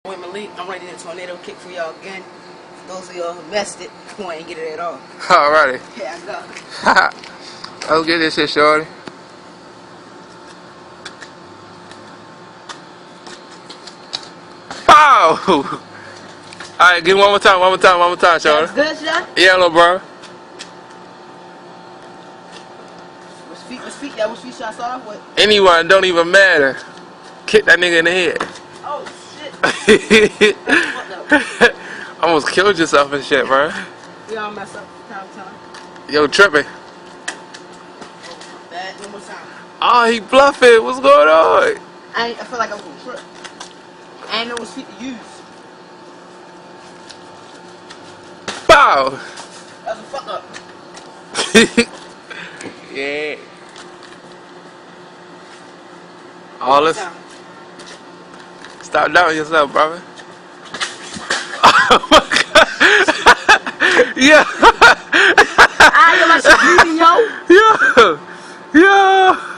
With Malik, I'm ready to tornado kick for y'all again. For those of y'all who messed it, who ain't get it at all. Alrighty. Here I go. Let's get this shit, shorty. Pow! Alright, give me one more time, shorty. That's good, Sean? Yeah, little bro. Which feet should I start off with? Anyone, don't even matter. Kick that nigga in the head. Oh, shit. That's fucked up. Almost killed yourself and shit, bro. We all mess up from time to time. Yo, tripping. Bad, one more time. Oh, he bluffing. What's going on? I feel like I'm going to trip. I ain't know which feet to use. Pow! That's a fuck up. Yeah. All this. Stop doubting yourself, brother. Oh my god. Yeah. I am like bleeding, yo. Yo. Yo.